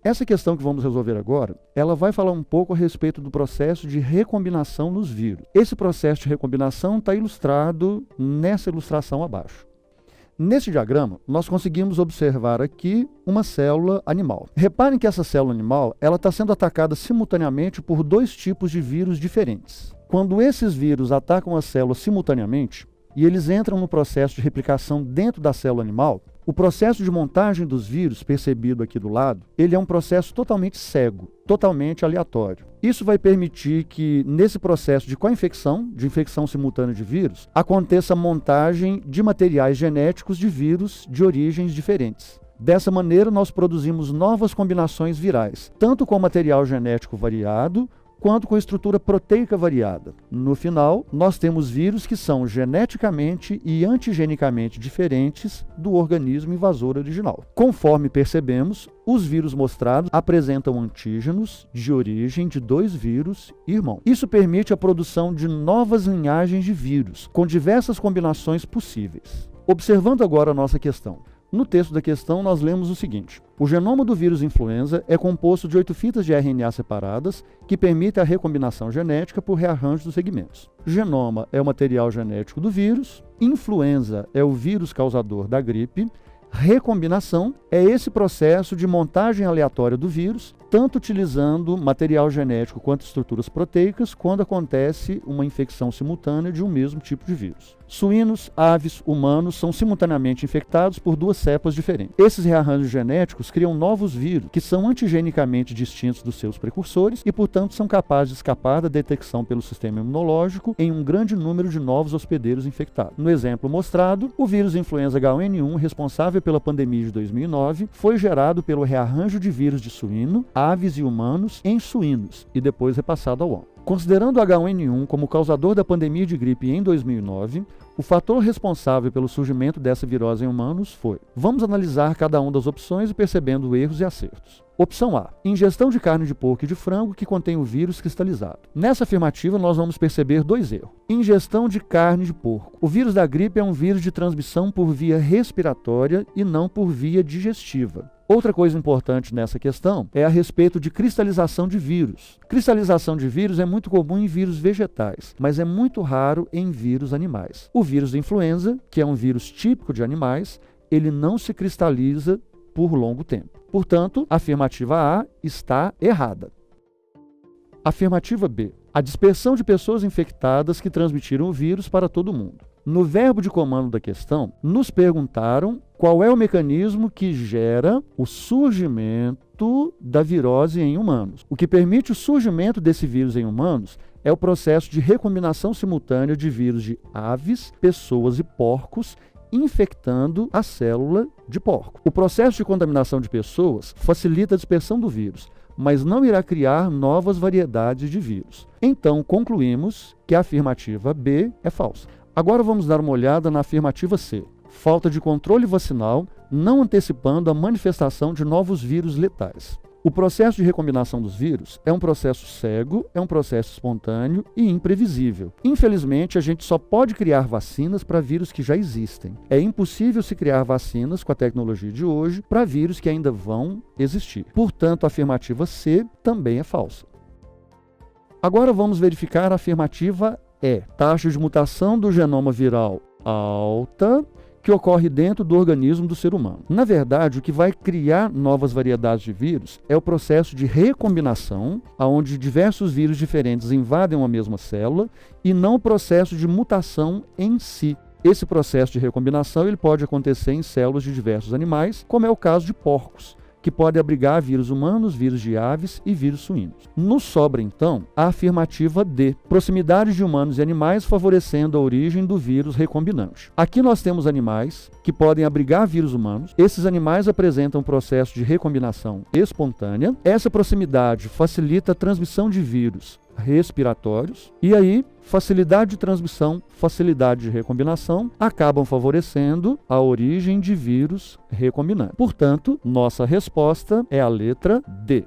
Essa questão que vamos resolver agora, ela vai falar um pouco a respeito do processo de recombinação nos vírus. Esse processo de recombinação está ilustrado nessa ilustração abaixo. Nesse diagrama, nós conseguimos observar aqui uma célula animal. Reparem que essa célula animal está sendo atacada simultaneamente por dois tipos de vírus diferentes. Quando esses vírus atacam a célula simultaneamente, e eles entram no processo de replicação dentro da célula animal, o processo de montagem dos vírus, percebido aqui do lado, ele é um processo totalmente cego, totalmente aleatório. Isso vai permitir que, nesse processo de co-infecção, de infecção simultânea de vírus, aconteça a montagem de materiais genéticos de vírus de origens diferentes. Dessa maneira, nós produzimos novas combinações virais, tanto com material genético variado, quanto com estrutura proteica variada. No final, nós temos vírus que são geneticamente e antigenicamente diferentes do organismo invasor original. Conforme percebemos, os vírus mostrados apresentam antígenos de origem de dois vírus irmãos. Isso permite a produção de novas linhagens de vírus, com diversas combinações possíveis. Observando agora a nossa questão. No texto da questão, nós lemos o seguinte: o genoma do vírus influenza é composto de 8 fitas de RNA separadas que permitem a recombinação genética por rearranjo dos segmentos. Genoma é o material genético do vírus, influenza é o vírus causador da gripe, recombinação é esse processo de montagem aleatória do vírus, tanto utilizando material genético quanto estruturas proteicas, quando acontece uma infecção simultânea de um mesmo tipo de vírus. Suínos, aves, humanos são simultaneamente infectados por duas cepas diferentes. Esses rearranjos genéticos criam novos vírus que são antigenicamente distintos dos seus precursores e, portanto, são capazes de escapar da detecção pelo sistema imunológico em um grande número de novos hospedeiros infectados. No exemplo mostrado, o vírus influenza H1N1, responsável pela pandemia de 2009, foi gerado pelo rearranjo de vírus de suíno, aves e humanos em suínos e depois repassado ao homem. Considerando o H1N1 como causador da pandemia de gripe em 2009, o fator responsável pelo surgimento dessa virose em humanos foi: vamos analisar cada uma das opções e percebendo erros e acertos. Opção A: ingestão de carne de porco e de frango que contém o vírus cristalizado. Nessa afirmativa, nós vamos perceber dois erros. Ingestão de carne de porco. O vírus da gripe é um vírus de transmissão por via respiratória e não por via digestiva. Outra coisa importante nessa questão é a respeito de cristalização de vírus. Cristalização de vírus é muito comum em vírus vegetais, mas é muito raro em vírus animais. O vírus da influenza, que é um vírus típico de animais, ele não se cristaliza por longo tempo. Portanto, a afirmativa A está errada. Afirmativa B: a dispersão de pessoas infectadas que transmitiram o vírus para todo mundo. No verbo de comando da questão, nos perguntaram qual é o mecanismo que gera o surgimento da virose em humanos. O que permite o surgimento desse vírus em humanos é o processo de recombinação simultânea de vírus de aves, pessoas e porcos, infectando a célula de porco. O processo de contaminação de pessoas facilita a dispersão do vírus, mas não irá criar novas variedades de vírus. Então, concluímos que a afirmativa B é falsa. Agora vamos dar uma olhada na afirmativa C. Falta de controle vacinal, não antecipando a manifestação de novos vírus letais. O processo de recombinação dos vírus é um processo cego, é um processo espontâneo e imprevisível. Infelizmente, a gente só pode criar vacinas para vírus que já existem. É impossível se criar vacinas com a tecnologia de hoje para vírus que ainda vão existir. Portanto, a afirmativa C também é falsa. Agora vamos verificar a afirmativa E. Taxa de mutação do genoma viral alta, que ocorre dentro do organismo do ser humano. Na verdade, o que vai criar novas variedades de vírus é o processo de recombinação, onde diversos vírus diferentes invadem uma mesma célula, e não o processo de mutação em si. Esse processo de recombinação ele pode acontecer em células de diversos animais, como é o caso de porcos, que pode abrigar vírus humanos, vírus de aves e vírus suínos. Nos sobra, então, a afirmativa D, proximidade de humanos e animais favorecendo a origem do vírus recombinante. Aqui nós temos animais que podem abrigar vírus humanos. Esses animais apresentam um processo de recombinação espontânea. Essa proximidade facilita a transmissão de vírus respiratórios, e aí facilidade de transmissão, facilidade de recombinação acabam favorecendo a origem de vírus recombinantes. Portanto, nossa resposta é a letra D.